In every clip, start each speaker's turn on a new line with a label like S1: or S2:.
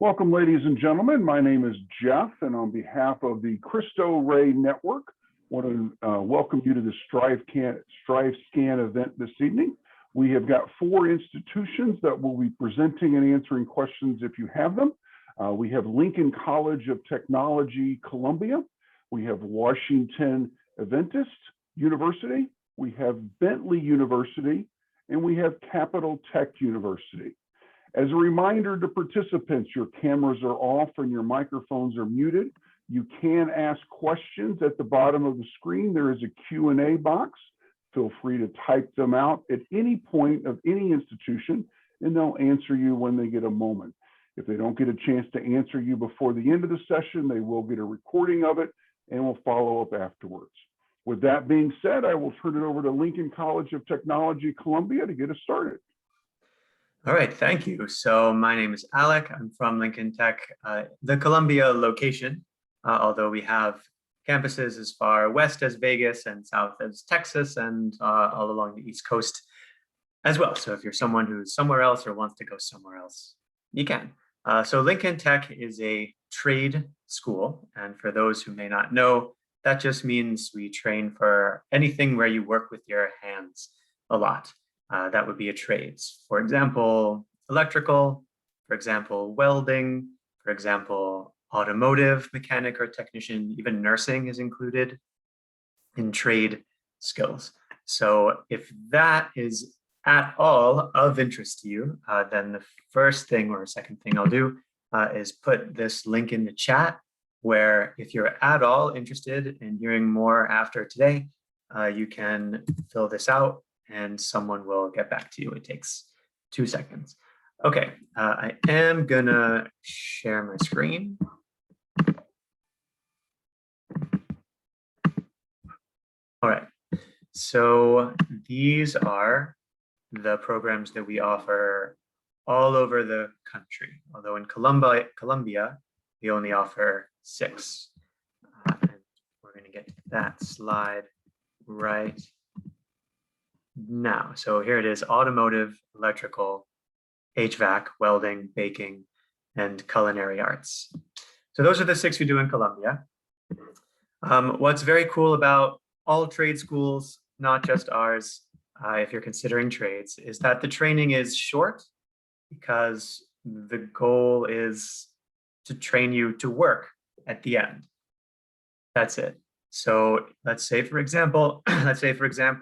S1: Welcome, ladies and gentlemen. My name is Jeff, and on behalf of the Cristo Rey Network, I want to welcome you to the Strive Scan event this evening. We have got 4 institutions that will be presenting and answering questions if you have them. We have Lincoln College of Technology, Columbia. We have Washington Adventist University. We have Bentley University, and we have Capital Tech University. As a reminder to participants, your cameras are off and your microphones are muted. You can ask questions at the bottom of the screen. There is a Q&A box. Feel free to type them out at any point of any institution, and they'll answer you when they get a moment. If they don't get a chance to answer you before the end of the session, they will get a recording of it and will follow up afterwards. With that being said, I will turn it over to Lincoln College of Technology, Columbia to get us started.
S2: All right, thank you. So my name is Alec. I'm from Lincoln Tech, the Columbia location, although we have campuses as far west as Vegas and south as Texas and all along the East Coast as well. So if you're someone who's somewhere else or wants to go somewhere else, you can. So Lincoln Tech is a trade school. And for those who may not know, that just means we train for anything where you work with your hands a lot. That would be a trades. For example, electrical, for example, welding, for example, automotive mechanic or technician, even nursing is included in trade skills. So if that is at all of interest to you, then the first thing or second thing I'll do is put this link in the chat, where if you're at all interested in hearing more after today, you can fill this out and someone will get back to you. It takes 2 seconds. Okay, I am gonna share my screen. All right, so these are the programs that we offer all over the country, although in Columbia, we only offer 6. And we're gonna get to that slide right now. So here it is: automotive, electrical, HVAC, welding, baking, and culinary arts. So those are the 6 we do in Columbia. What's very cool about all trade schools, not just ours, if you're considering trades, is that the training is short, because the goal is to train you to work at the end. That's it. So let's say, for example,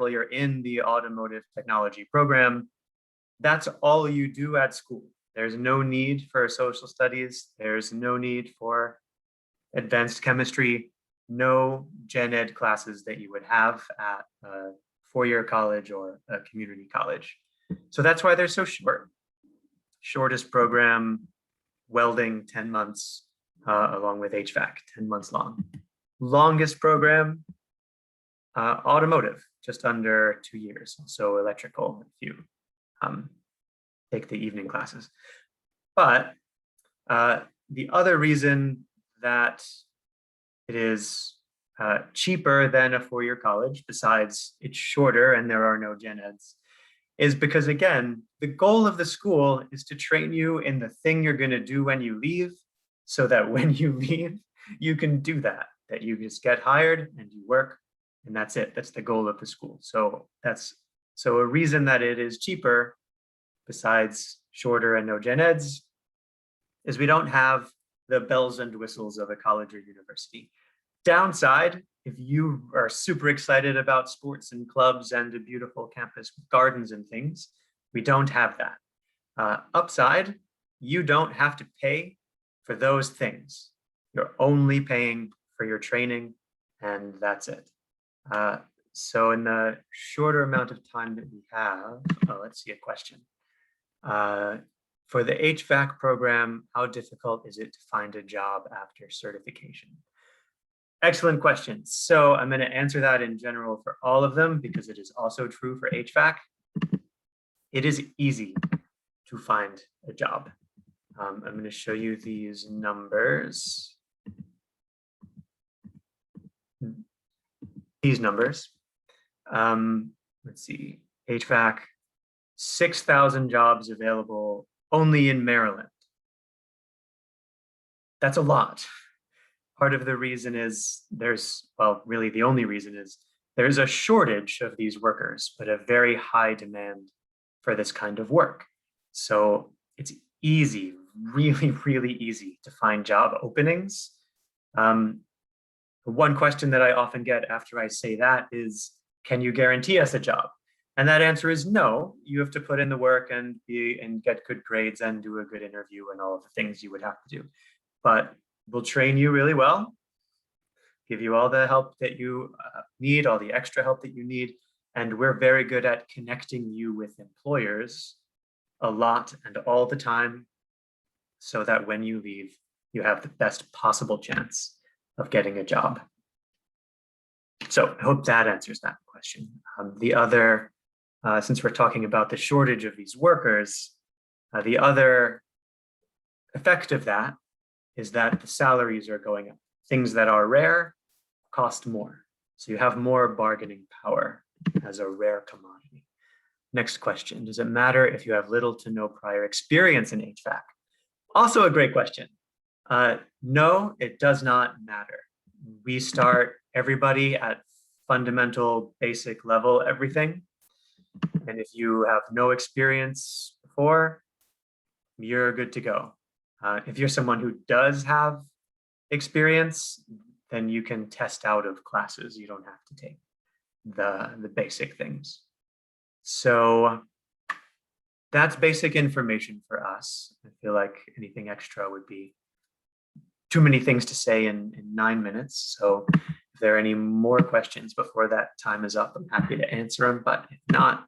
S2: you're in the automotive technology program. That's all you do at school. There's no need for social studies. There's no need for advanced chemistry, no gen ed classes that you would have at a 4-year college or a community college. So that's why they're so short. Shortest program, welding, 10 months, along with HVAC, 10 months long. Longest program, automotive, just under 2 years. So electrical, if you take the evening classes. But the other reason that it is cheaper than a 4-year college, besides it's shorter and there are no gen eds, is because, again, the goal of the school is to train you in the thing you're going to do when you leave, so that when you leave, you can do that you just get hired and you work, and that's it. That's the goal of the school. So a reason that it is cheaper, besides shorter and no gen eds, is we don't have the bells and whistles of a college or university. Downside, if you are super excited about sports and clubs and a beautiful campus with gardens and things, we don't have that. Upside, you don't have to pay for those things. You're only paying for your training, and that's it. So in the shorter amount of time that we have, let's see a question. For the HVAC program, how difficult is it to find a job after certification? Excellent question. So I'm going to answer that in general for all of them, because it is also true for HVAC. It is easy to find a job. I'm going to show you these numbers. Let's see, HVAC, 6,000 jobs available only in Maryland. that's a lot. Part of the reason is well, really the only reason is there's a shortage of these workers, but a very high demand for this kind of work. So it's easy, really, really easy to find job openings. One question that I often get after I say that is, can you guarantee us a job? And that answer is no. You have to put in the work and get good grades and do a good interview and all of the things you would have to do. But we'll train you really well, give you all the help that you need, all the extra help that you need. And we're very good at connecting you with employers a lot and all the time, so that when you leave, you have the best possible chance of getting a job. So I hope that answers that question. The other, since we're talking about the shortage of these workers, the other effect of that is that the salaries are going up. Things that are rare cost more. So you have more bargaining power as a rare commodity. Next question, does it matter if you have little to no prior experience in HVAC? Also a great question. No, it does not matter. We start everybody at fundamental, basic level, everything. And if you have no experience before, you're good to go. If you're someone who does have experience, then you can test out of classes. You don't have to take the basic things. So that's basic information for us. I feel like anything extra would be too many things to say in 9 minutes. So if there are any more questions before that time is up, I'm happy to answer them. But if not,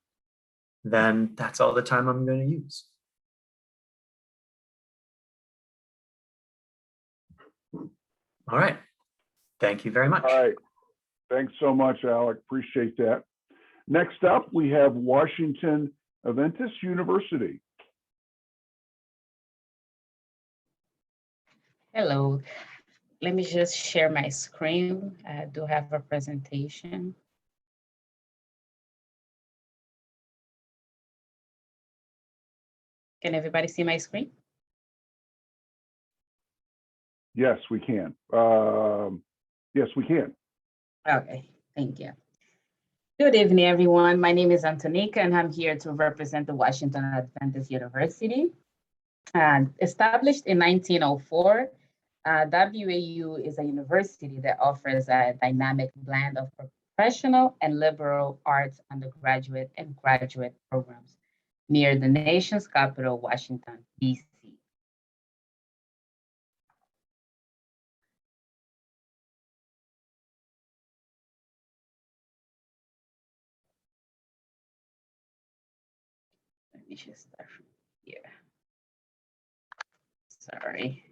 S2: then that's all the time I'm going to use. All right. Thank you very much.
S1: All right. Thanks so much, Alec. Appreciate that. Next up, we have Washington Adventist University.
S3: Hello. Let me just share my screen. I do have a presentation. Can everybody see my screen?
S1: Yes, we can. Yes, we can.
S3: Okay, thank you. Good evening, everyone. My name is Antonika, and I'm here to represent the Washington Adventist University. Established in 1904, WAU is a university that offers a dynamic blend of professional and liberal arts undergraduate and graduate programs near the nation's capital, Washington, D.C. Let me just start from here. Sorry.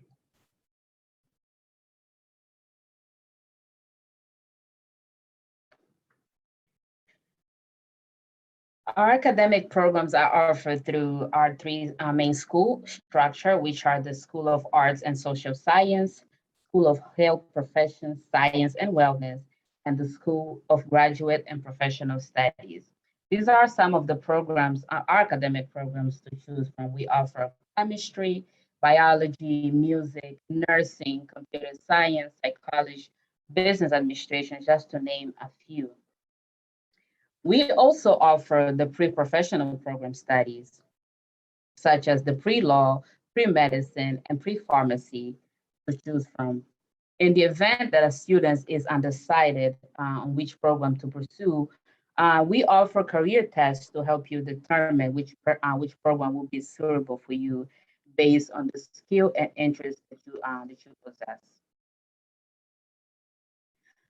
S3: Our academic programs are offered through our three main school structure, which are the School of Arts and Social Science, School of Health Professions, Science and Wellness, and the School of Graduate and Professional Studies. These are some of the programs, our academic programs to choose from. We offer chemistry, biology, music, nursing, computer science, psychology, business administration, just to name a few. We also offer the pre-professional program studies, such as the pre-law, pre-medicine, and pre-pharmacy to choose from. In the event that a student is undecided on which program to pursue, we offer career tests to help you determine which program will be suitable for you based on the skill and interest that you possess.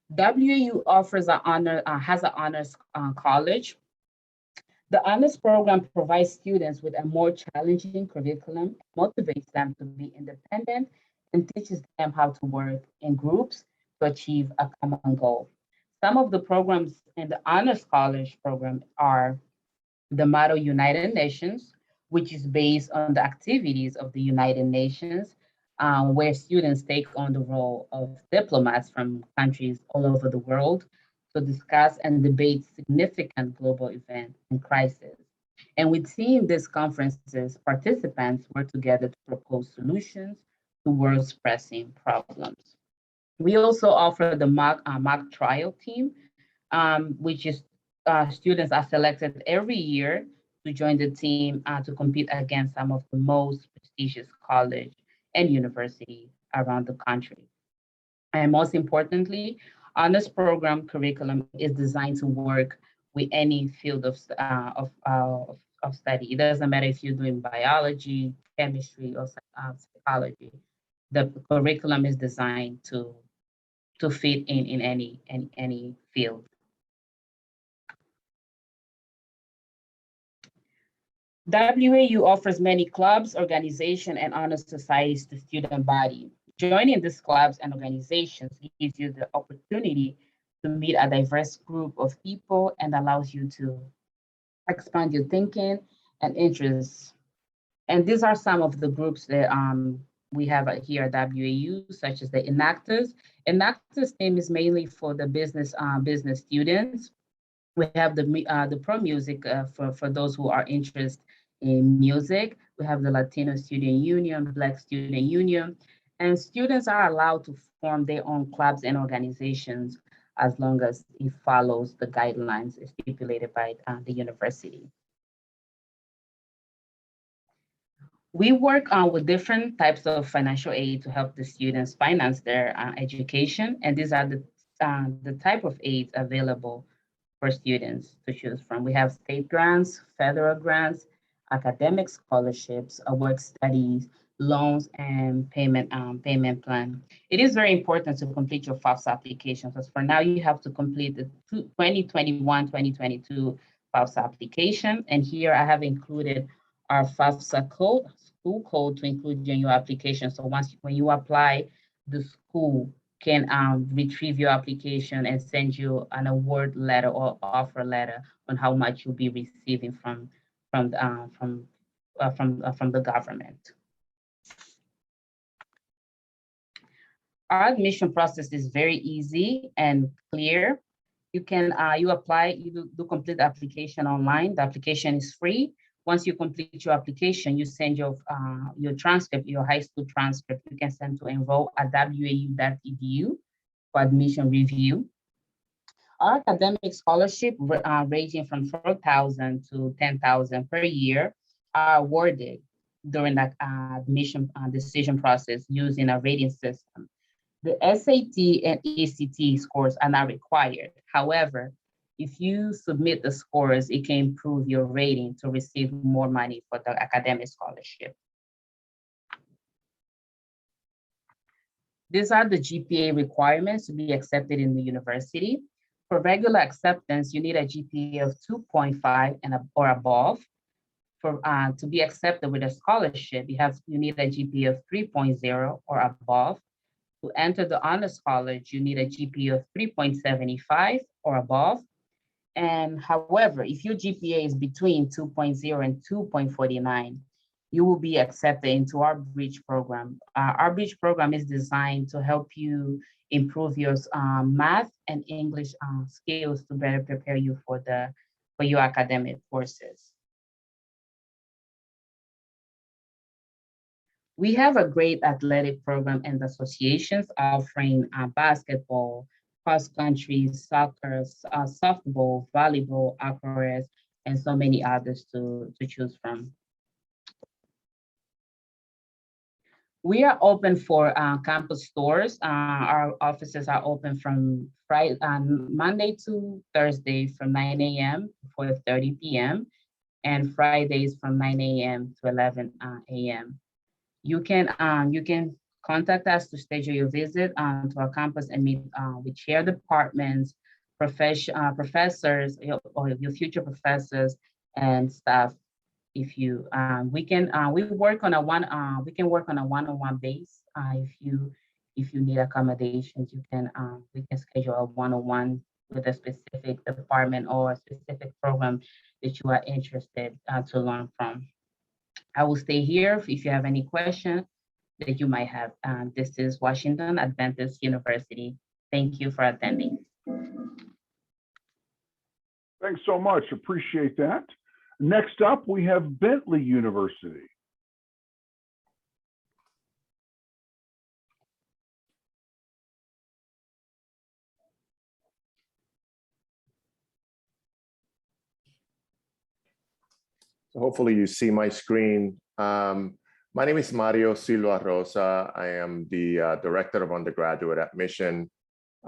S3: WAU offers has an honors college. The honors program provides students with a more challenging curriculum, motivates them to be independent, and teaches them how to work in groups to achieve a common goal. Some of the programs in the honors college program are the Model United Nations, which is based on the activities of the United Nations, where students take on the role of diplomats from countries all over the world to discuss and debate significant global events and crises. And within these conferences, participants work together to propose solutions to world's pressing problems. We also offer the mock trial team, which is students are selected every year to join the team to compete against some of the most prestigious college and university around the country. And most importantly, honors program curriculum is designed to work with any field of study. It doesn't matter if you're doing biology, chemistry, or psychology. The curriculum is designed to fit in any field. WAU offers many clubs, organizations, and honor societies to student body. Joining these clubs and organizations gives you the opportunity to meet a diverse group of people and allows you to expand your thinking and interests. And these are some of the groups that we have here at WAU, such as the Enactors. Enactors team is mainly for the business students. We have the pro music for those who are interested in music. We have the Latino Student Union, Black Student Union, and students are allowed to form their own clubs and organizations as long as it follows the guidelines stipulated by the university. We work with different types of financial aid to help the students finance their education, and these are the type of aids available for students to choose from. We have state grants, federal grants, academic scholarships, work studies, loans, and payment plan. It is very important to complete your FAFSA application, because for now you have to complete the 2021-2022 FAFSA application. And here I have included our FAFSA code, school code, to include in your application. So when you apply, the school can retrieve your application and send you an award letter or offer letter on how much you'll be receiving from the government. Our admission process is very easy and clear. You can you do complete the application online. The application is free. Once you complete your application, you send your transcript, your high school transcript. You can send to enroll@wau.edu for admission review. Our academic scholarship, ranging from $4,000 to $10,000 per year, are awarded during that admission decision process using a rating system. The SAT and ACT scores are not required. However, if you submit the scores, it can improve your rating to receive more money for the academic scholarship. These are the GPA requirements to be accepted in the university. For regular acceptance, you need a GPA of 2.5 or above. To be accepted with a scholarship, you need a GPA of 3.0 or above. To enter the honors college, you need a GPA of 3.75 or above. And however, if your GPA is between 2.0 and 2.49, you will be accepted into our bridge program. Our bridge program is designed to help you improve your math and English skills to better prepare you for your academic courses. We have a great athletic program and associations offering basketball, cross country, soccer, softball, volleyball, aquarius, and so many others to choose from. We are open for campus stores. Our offices are open from Monday to Thursday from 9 a.m. to 4:30 p.m. and Fridays from 9 a.m. to 11 a.m. You can contact us to schedule your visit to our campus and meet with chair departments, professors, or your future professors and staff. If you we can work on a one-on-one base. If you need accommodations, we can schedule a one-on-one with a specific department or a specific program that you are interested to learn from. I will stay here if you have any questions that you might have. This is Washington Adventist University. Thank you for attending.
S1: Thanks so much. Appreciate that. Next up, we have Bentley University.
S4: Hopefully you see my screen. My name is Mario Silva Rosa. I am the Director of Undergraduate Admission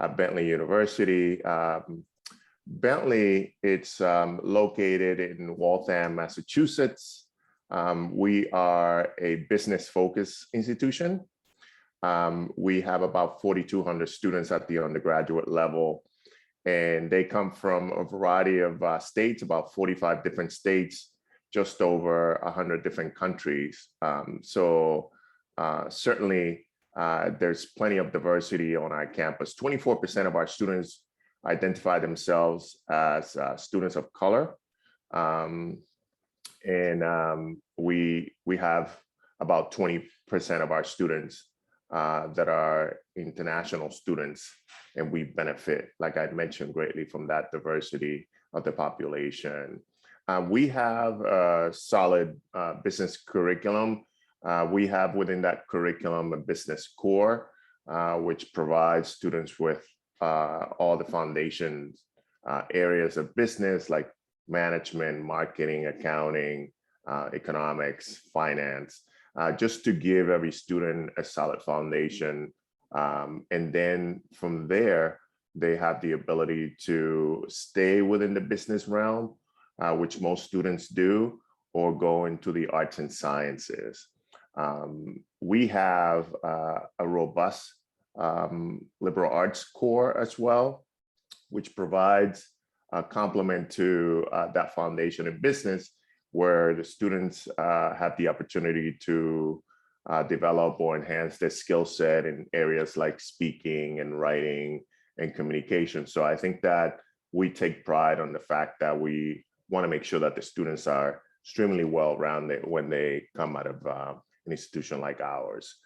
S4: at Bentley University. Bentley, it's located in Waltham, Massachusetts. We are a business-focused institution. We have about 4,200 students at the undergraduate level, and they come from a variety of states, about 45 different states, just over 100 different countries. Certainly, there's plenty of diversity on our campus. 24% of our students identify themselves as students of color. We have about 20% of our students that are international students, and we benefit, like I mentioned, greatly from that diversity of the population. We have a solid business curriculum. We have within that curriculum a business core, which provides students with all the foundations areas of business like management, marketing, accounting, economics, finance, just to give every student a solid foundation. And then from there, they have the ability to stay within the business realm, which most students do, or go into the arts and sciences. We have a robust liberal arts core as well, which provides a complement to that foundation in business, where the students have the opportunity to develop or enhance their skill set in areas like speaking and writing and communication. So I think that we take pride on the fact that we want to make sure that the students are extremely well-rounded when they come out of an institution like ours.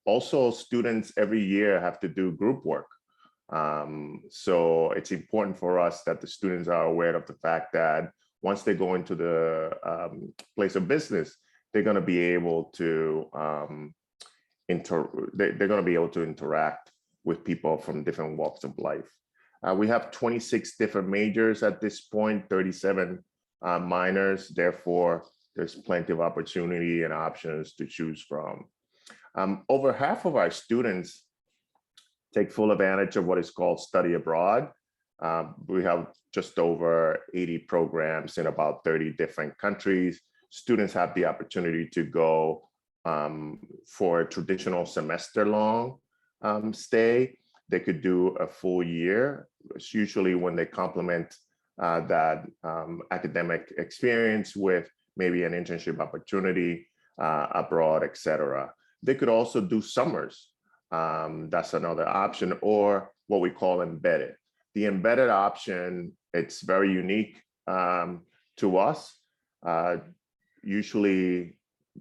S4: Also, students every year have to do group work. So it's important for us that the students are aware of the fact that once they go into the place of business, they're going to be able to interact with people from different walks of life. We have 26 different majors at this point, 37 minors. Therefore, there's plenty of opportunity and options to choose from. Over half of our students take full advantage of what is called study abroad. We have just over 80 programs in about 30 different countries. Students have the opportunity to go for a traditional semester-long stay. They could do a full year. It's usually when they complement that academic experience with maybe an internship opportunity abroad, et cetera. They could also do summers. That's another option, or what we call embedded. The embedded option, it's very unique to us. Usually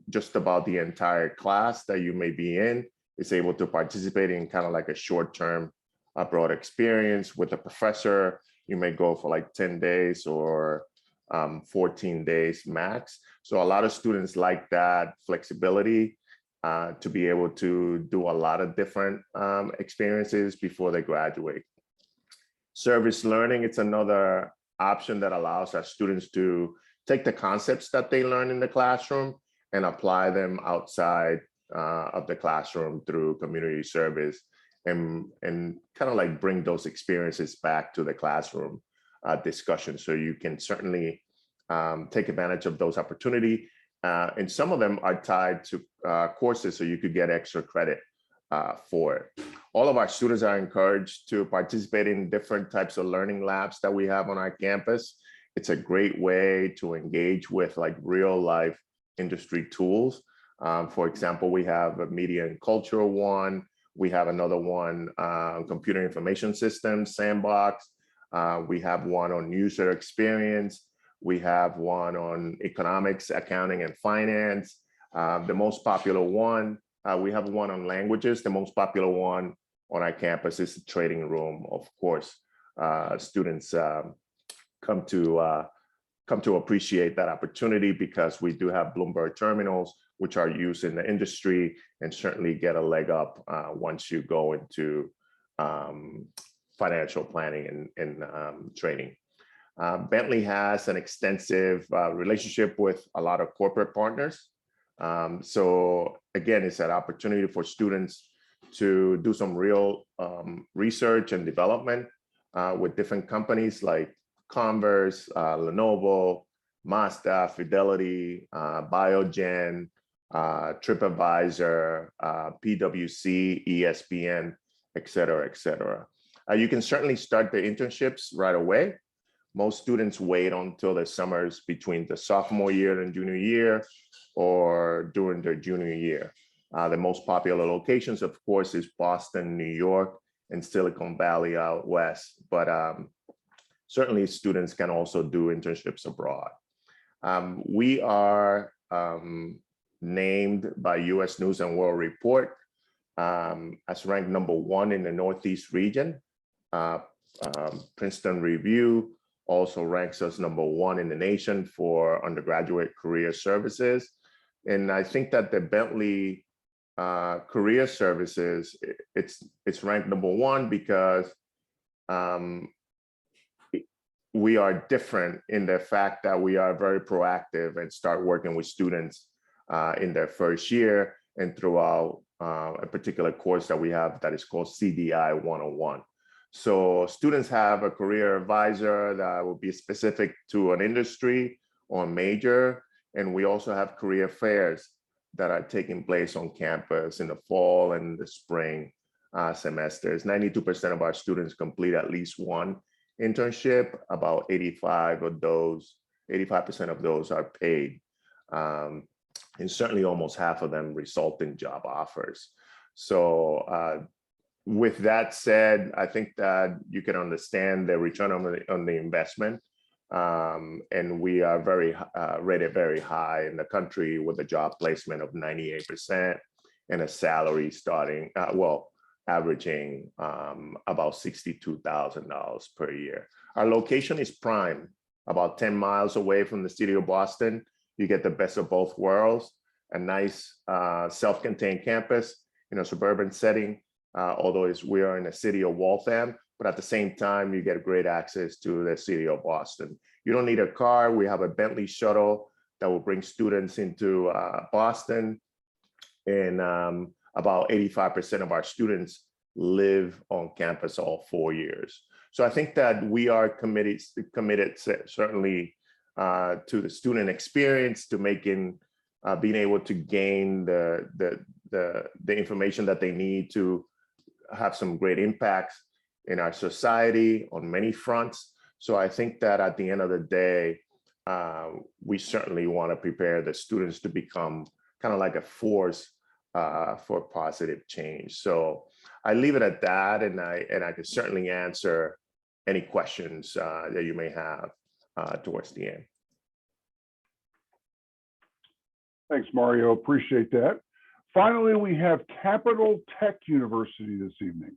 S4: just about the entire class that you may be in is able to participate in kind of like a short-term abroad experience with a professor. You may go for like 10 days or 14 days max. So a lot of students like that flexibility to be able to do a lot of different experiences before they graduate. Service learning, it's another option that allows our students to take the concepts that they learn in the classroom and apply them outside of the classroom through community service and kind of like bring those experiences back to the classroom discussion. So you can certainly take advantage of those opportunities. And some of them are tied to courses, so you could get extra credit for it. All of our students are encouraged to participate in different types of learning labs that we have on our campus. It's a great way to engage with like real life industry tools. For example, we have a media and cultural one. We have another one, computer information systems, sandbox. We have one on user experience. We have one on economics, accounting, and finance. The most popular one, we have one on languages. The most popular one on our campus is the trading room. Of course, students come to appreciate that opportunity because we do have Bloomberg terminals, which are used in the industry, and certainly get a leg up once you go into financial planning and trading. Bentley has an extensive relationship with a lot of corporate partners. So again, it's an opportunity for students to do some real research and development with different companies like Converse, Lenovo, Mazda, Fidelity, Biogen, TripAdvisor, PwC, ESPN, et cetera, et cetera. You can certainly start the internships right away. Most students wait until the summers between the sophomore year and junior year or during their junior year. The most popular locations, of course, is Boston, New York, and Silicon Valley out west. But certainly students can also do internships abroad. We are named by US News and World Report as ranked #1 in the Northeast region. Princeton Review also ranks us #1 in the nation for undergraduate career services. And I think that the Bentley career services, it's ranked #1 because we are different in the fact that we are very proactive and start working with students in their first year and throughout a particular course that we have that is called CDI 101. So students have a career advisor that will be specific to an industry or major. And we also have career fairs that are taking place on campus in the fall and the spring semesters. 92% of our students complete at least one internship. About 85% of those are paid. And certainly almost half of them result in job offers. So with that said, I think that you can understand the return on the investment. And we are rated very high in the country with a job placement of 98% and a salary starting, averaging about $62,000 per year. Our location is prime, about 10 miles away from the city of Boston. You get the best of both worlds, a nice self-contained campus in a suburban setting, although we are in the city of Waltham, but at the same time, you get great access to the city of Boston. You don't need a car. We have a Bentley shuttle that will bring students into Boston. And about 85% of our students live on campus all 4 years. So I think that we are committed certainly to the student experience, to being able to gain the information that they need to have some great impacts in our society on many fronts. So I think that at the end of the day, we certainly want to prepare the students to become kind of like a force for positive change. So I leave it at that, and I can certainly answer any questions that you may have towards the end.
S1: Thanks, Mario. Appreciate that. Finally, we have Capital Tech University this evening.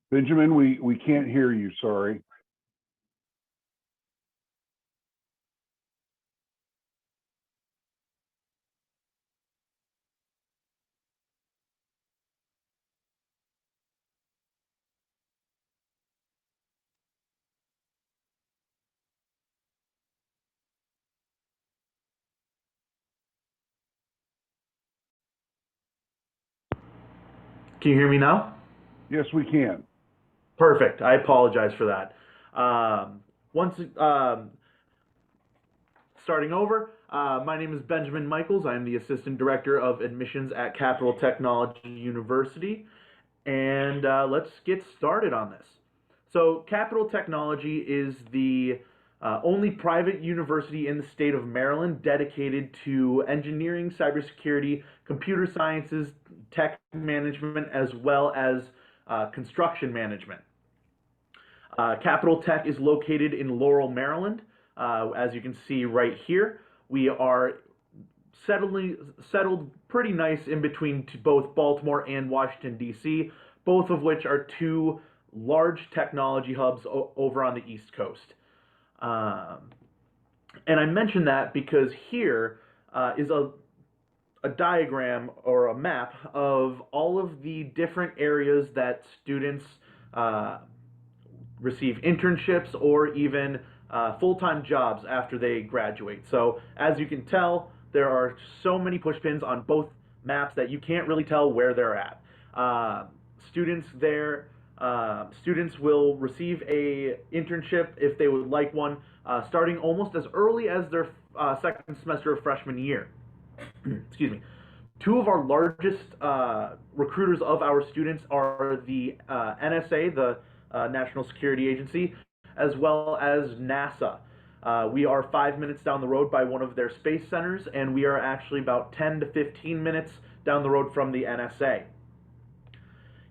S1: Benjamin, we can't hear you, sorry.
S5: Can you hear me now?
S1: Yes, we can.
S5: Perfect. I apologize for that. Starting over, my name is Benjamin Michaels. I'm the Assistant Director of Admissions at Capital Technology University. And let's get started on this. So Capital Technology is the only private university in the state of Maryland dedicated to engineering, cybersecurity, computer sciences, tech management, as well as construction management. Capital Tech is located in Laurel, Maryland. As you can see right here, we are settled pretty nice in between both Baltimore and Washington, D.C., both of which are two large technology hubs over on the East Coast. And I mention that because here is a diagram or a map of all of the different areas that students receive internships or even full-time jobs after they graduate. So as you can tell, there are so many pushpins on both maps that you can't really tell where they're at. Students will receive a internship if they would like one, starting almost as early as their second semester of freshman year. Excuse me. Two of our largest recruiters of our students are the NSA, the National Security Agency, as well as NASA. We are 5 minutes down the road by one of their space centers, and we are actually about 10 to 15 minutes down the road from the NSA.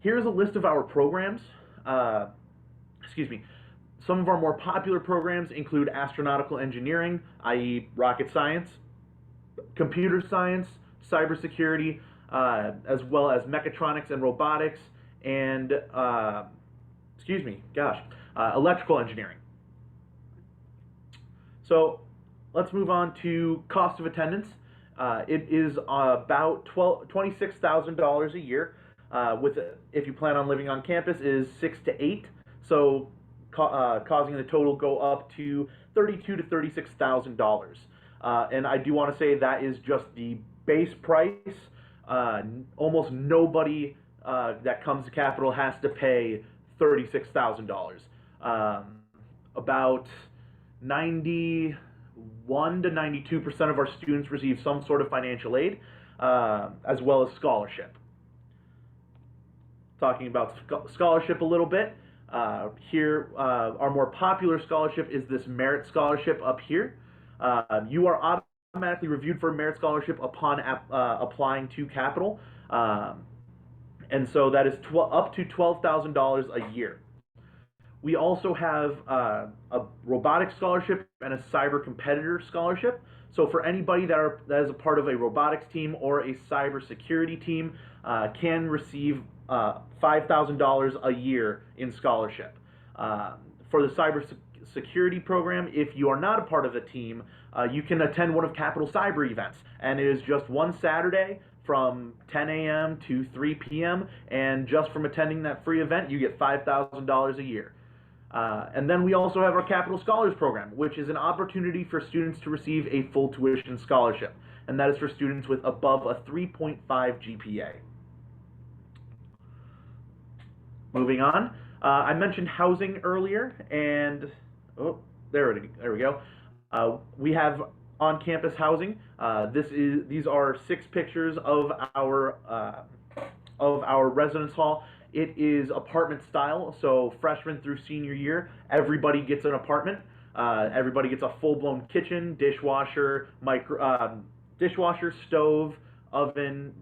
S5: Here's a list of our programs. Some of our more popular programs include astronautical engineering, i.e. rocket science, computer science, cybersecurity, as well as mechatronics and robotics, and electrical engineering. So let's move on to cost of attendance. It is about $26,000 a year. If you plan on living on campus, is 6 to 8. So causing the total go up to $32,000 to $36,000. And I do want to say that is just the base price. Almost nobody that comes to Capital has to pay $36,000. About 91 to 92% of our students receive some sort of financial aid, as well as scholarship. Talking about scholarship a little bit, here our more popular scholarship is this merit scholarship up here. You are automatically reviewed for a merit scholarship upon applying to Capital, and so that is up to $12,000 a year. We also have a robotics scholarship and a cyber competitor scholarship. So for anybody that is a part of a robotics team or a cybersecurity team, can receive $5,000 a year in scholarship. For the cybersecurity program, if you are not a part of a team, you can attend one of Capital Cyber events, and it is just one Saturday from 10 a.m. to 3 p.m. And just from attending that free event, you get $5,000 a year. And then we also have our Capital Scholars Program, which is an opportunity for students to receive a full tuition scholarship. And that is for students with above a 3.5 GPA. Moving on, I mentioned housing earlier, and there we go. We have on-campus housing. These are 6 pictures of our residence hall. It is apartment style, so freshman through senior year, everybody gets an apartment. Everybody gets a full-blown kitchen, dishwasher, stove, oven,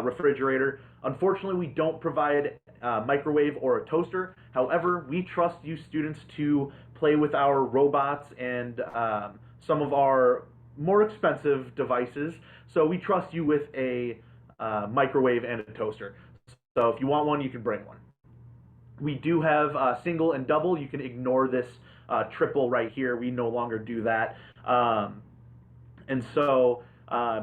S5: refrigerator. Unfortunately, we don't provide a microwave or a toaster. However, we trust you students to play with our robots and some of our more expensive devices. So we trust you with a microwave and a toaster. So if you want one, you can bring one. We do have single and double. You can ignore this triple right here. We no longer do that. And so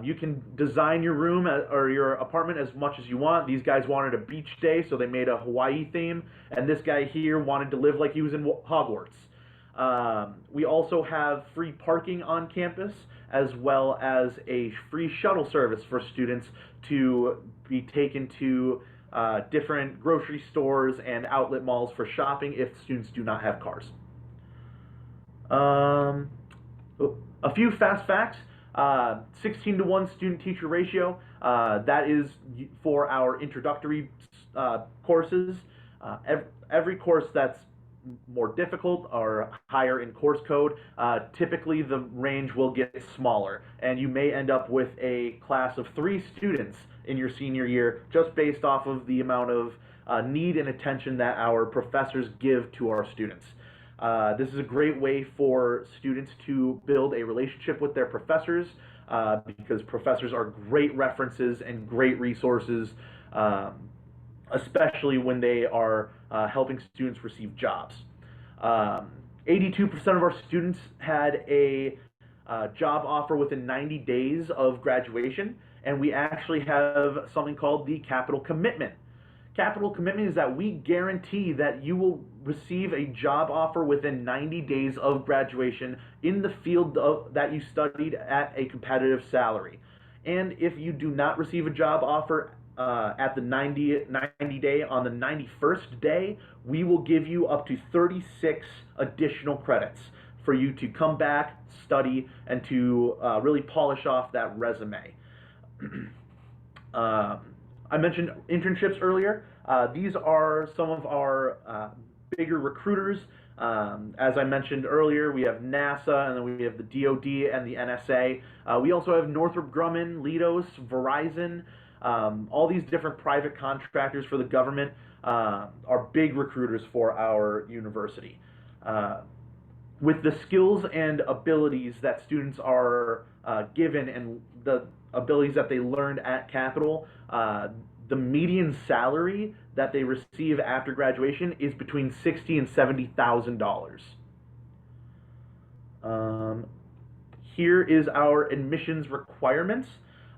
S5: you can design your room or your apartment as much as you want. These guys wanted a beach day, so they made a Hawaii theme. And this guy here wanted to live like he was in Hogwarts. We also have free parking on campus, as well as a free shuttle service for students to be taken to different grocery stores and outlet malls for shopping if students do not have cars. A few fast facts. 16-to-1 student-teacher ratio. That is for our introductory courses. Every course that's more difficult or higher in course code, typically the range will get smaller, and you may end up with a class of 3 students in your senior year just based off of the amount of need and attention that our professors give to our students. This is a great way for students to build a relationship with their professors, because professors are great references and great resources, especially when they are helping students receive jobs. 82% of our students had a job offer within 90 days of graduation, and we actually have something called the capital commitment. Capital commitment is that we guarantee that you will receive a job offer within 90 days of graduation in the field that you studied at a competitive salary. And if you do not receive a job offer at the 90 day, on the 91st day, we will give you up to 36 additional credits for you to come back, study, and to really polish off that resume. I mentioned internships earlier. These are some of our bigger recruiters. As I mentioned earlier, we have NASA, and then we have the DoD and the NSA. We also have Northrop Grumman, Leidos, Verizon. All these different private contractors for the government are big recruiters for our university. With the skills and abilities that students are given and the abilities that they learned at Capital, the median salary that they receive after graduation is between $60,000 and $70,000. Here is our admissions requirements.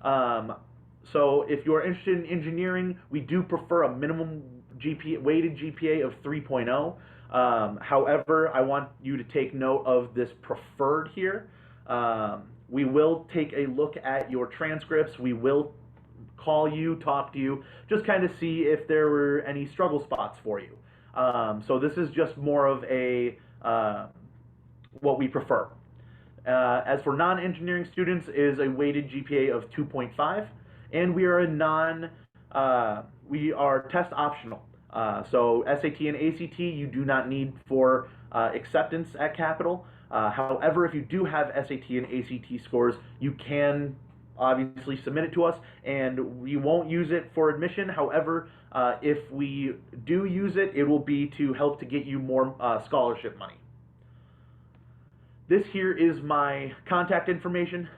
S5: So if you're interested in engineering, we do prefer a minimum weighted GPA of 3.0. However, I want you to take note of this preferred here. We will take a look at your transcripts. We will call you, talk to you, just kind of see if there were any struggle spots for you. So this is just more of a what we prefer. As for non-engineering students, is a weighted GPA of 2.5, and we are we are test optional. So SAT and ACT you do not need for acceptance at Capital. However, if you do have SAT and ACT scores, you can obviously submit it to us, and we won't use it for admission. However, if we do use it, it will be to help to get you more scholarship money. This here is my contact information.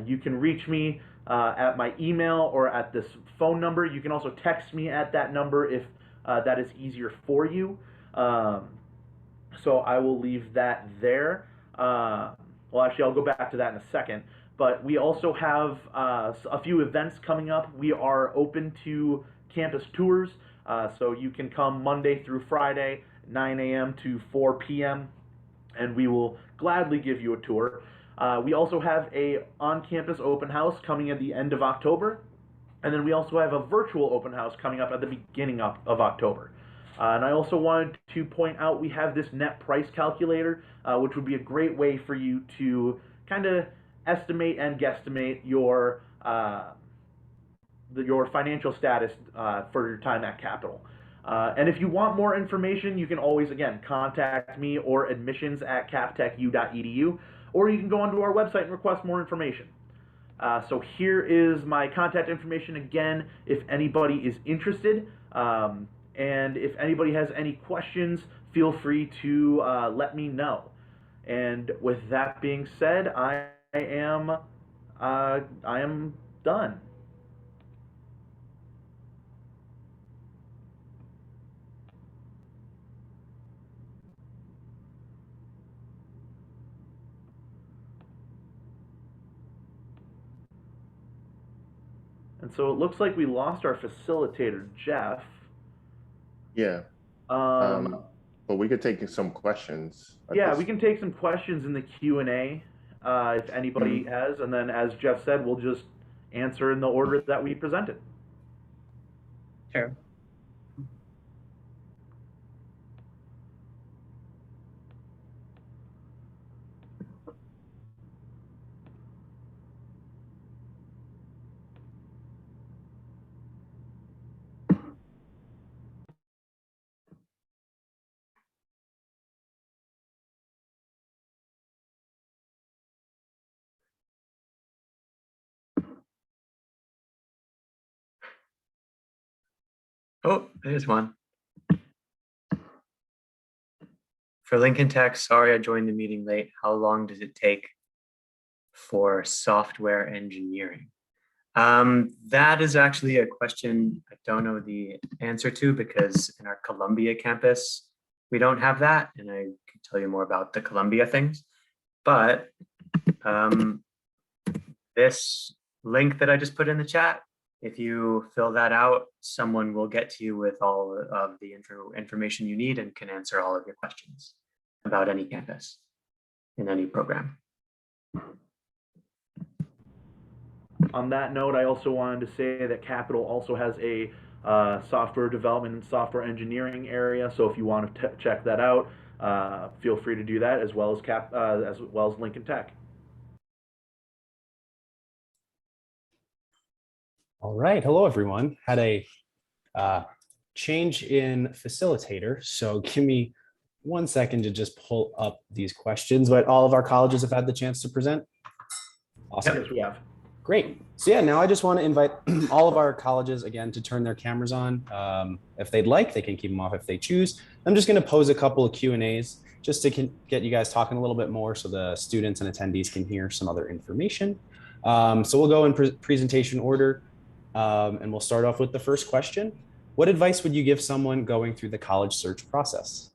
S5: You can reach me at my email or at this phone number. You can also text me at that number if that is easier for you. So I will leave that there. Well, actually, I'll go back to that in a second. But we also have a few events coming up. We are open to campus tours, so you can come Monday through Friday, 9 a.m. to 4 p.m., and we will gladly give you a tour. We also have a on-campus open house coming at the end of October, and then we also have a virtual open house coming up at the beginning of October. And I also wanted to point out we have this net price calculator, which would be a great way for you to kind of estimate and guesstimate your financial status for your time at Capital. And if you want more information, you can always, again, contact me or admissions@captechu.edu, or you can go onto our website and request more information. So here is my contact information again, if anybody is interested. And if anybody has any questions, feel free to let me know. And with that being said, I am done. And so it looks like we lost our facilitator, Jeff.
S4: Yeah. But we could take some questions.
S5: Yeah, we can take some questions in the Q&A if anybody has, and then as Jeff said, we'll just answer in the order that we presented.
S2: Sure. Oh, there's one. For Lincoln Tech, sorry I joined the meeting late. How long does it take for software engineering? That is actually a question I don't know the answer to, because in our Columbia campus, we don't have that. And I can tell you more about the Columbia things. But This link that I just put in the chat, if you fill that out, someone will get to you with all of the information you need and can answer all of your questions about any campus in any program.
S5: On that note, I also wanted to say that Capital also has a software development and software engineering area. So if you want to check that out, feel free to do that, as well as Lincoln Tech.
S6: All right, hello everyone. Had a change in facilitator, so give me 1 second to just pull up these questions. But all of our colleges have had the chance to present. Awesome.
S5: Yes, we have.
S6: Great. So yeah, now I just want to invite all of our colleges again to turn their cameras on. If they'd like, they can keep them off if they choose. I'm just going to pose a couple of Q&As just to get you guys talking a little bit more so the students and attendees can hear some other information. So we'll go in presentation order, and we'll start off with the first question. What advice would you give someone going through the college search process?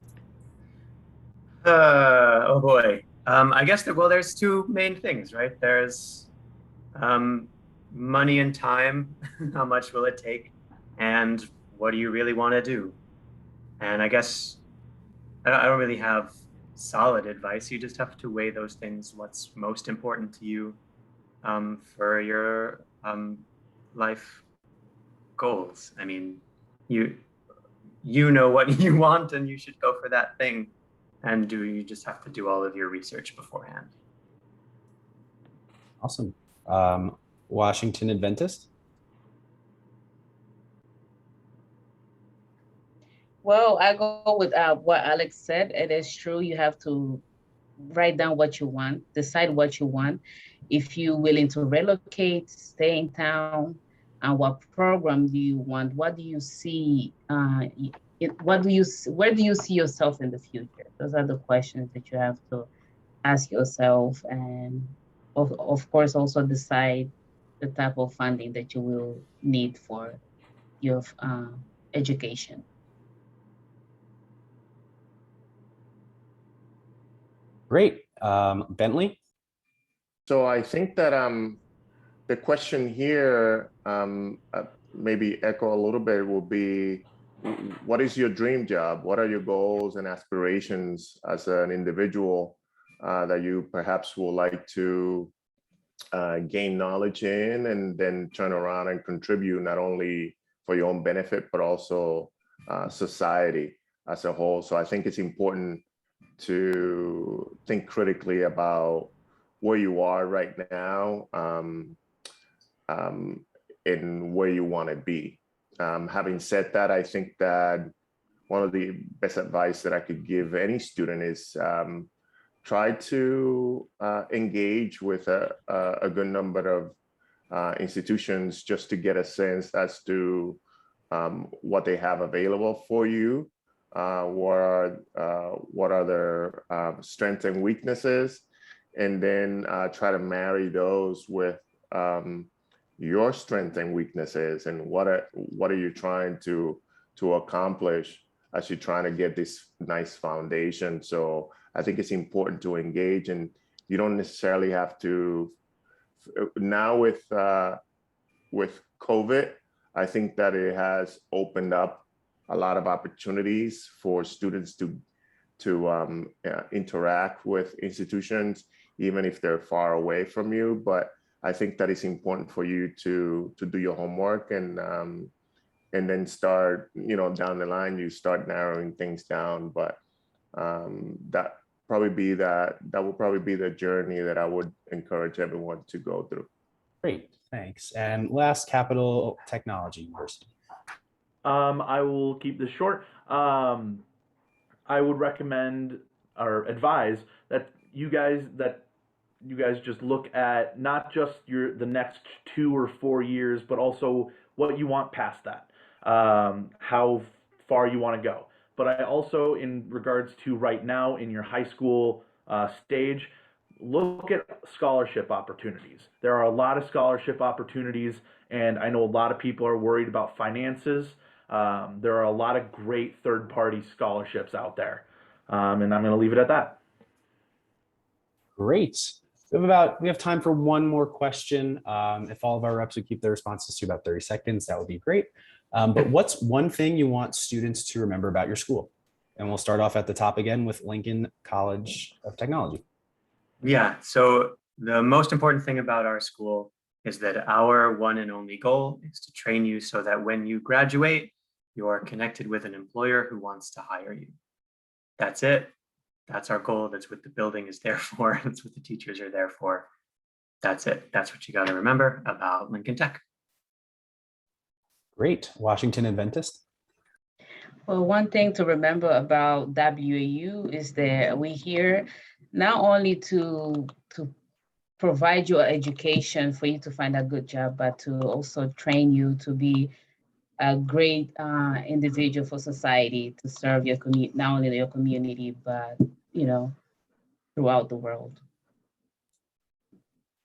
S2: Oh boy. I guess there's two main things, right? There's money and time. How much will it take? And what do you really want to do? And I guess I don't really have solid advice. You just have to weigh those things. What's most important to you for your life goals. I mean, you know what you want and you should go for that thing. And you just have to do all of your research beforehand.
S6: Awesome. Washington Adventist?
S3: Well, I go with what Alex said. It is true. You have to write down what you want, decide what you want. If you're willing to relocate, stay in town, and what program do you want? What do you see? Where do you see yourself in the future? Those are the questions that you have to ask yourself, and of course also decide the type of funding that you will need for your education.
S6: Great. Bentley?
S4: So I think that the question here, maybe echo a little bit, will be, what is your dream job? What are your goals and aspirations as an individual that you perhaps would like to gain knowledge in and then turn around and contribute not only for your own benefit, but also society as a whole? So I think it's important to think critically about where you are right now and where you want to be. Having said that, I think that one of the best advice that I could give any student is try to engage with a good number of institutions just to get a sense as to what they have available for you, what are their strengths and weaknesses, and then try to marry those with your strengths and weaknesses, and what are you trying to accomplish as you're trying to get this nice foundation. So I think it's important to engage, and you don't necessarily have to. Now with COVID, I think that it has opened up a lot of opportunities for students to interact with institutions, even if they're far away from you. But I think that it's important for you to do your homework and then start, down the line, you start narrowing things down. But that will probably be the journey that I would encourage everyone to go through.
S6: Great, thanks. And last, Capital Technology University.
S5: I will keep this short. I would recommend or advise that you guys just look at not just the next 2 or 4 years, but also what you want past that, how far you want to go. But I also, in regards to right now in your high school stage, look at scholarship opportunities. There are a lot of scholarship opportunities, and I know a lot of people are worried about finances. There are a lot of great third-party scholarships out there, and I'm going to leave it at that.
S6: Great. We have time for one more question. If all of our reps would keep their responses to about 30 seconds, that would be great. But what's one thing you want students to remember about your school? And we'll start off at the top again with Lincoln College of Technology.
S2: Yeah, so the most important thing about our school is that our one and only goal is to train you so that when you graduate, you are connected with an employer who wants to hire you. That's it. That's our goal. That's what the building is there for. That's what the teachers are there for. That's it. That's what you got to remember about Lincoln Tech.
S6: Great. Washington Adventist.
S3: Well, one thing to remember about WAU is that we're here not only to provide you education for you to find a good job, but to also train you to be a great individual for society, to serve your community, not only your community, but throughout the world.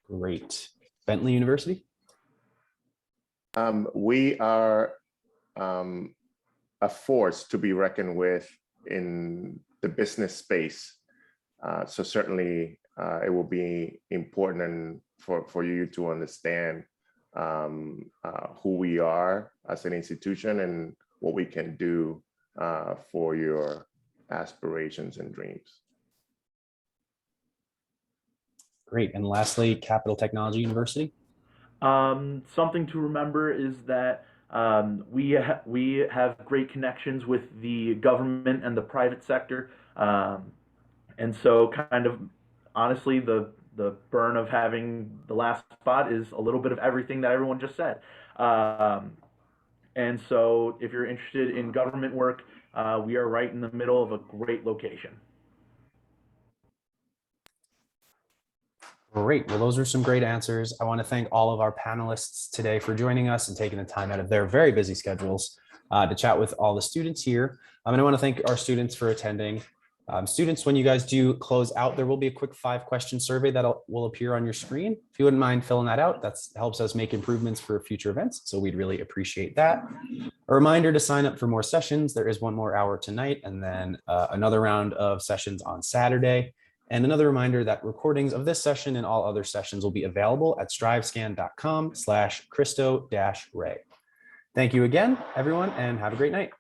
S6: Great. Bentley University.
S4: We are a force to be reckoned with in the business space. So certainly it will be important for you to understand who we are as an institution and what we can do for your aspirations and dreams.
S6: Great. And lastly, Capital Technology University.
S5: Something to remember is that we have great connections with the government and the private sector. And so kind of honestly, the burn of having the last spot is a little bit of everything that everyone just said. And so if you're interested in government work, we are right in the middle of a great location.
S6: Great. Well, those are some great answers. I want to thank all of our panelists today for joining us and taking the time out of their very busy schedules to chat with all the students here. And I want to thank our students for attending. Students, when you guys do close out, there will be a quick 5-question survey that will appear on your screen. If you wouldn't mind filling that out, that helps us make improvements for future events. So we'd really appreciate that. A reminder to sign up for more sessions. There is one more hour tonight and then another round of sessions on Saturday. And another reminder that recordings of this session and all other sessions will be available at strivescan.com/Cristo-Rey. Thank you again, everyone, and have a great night.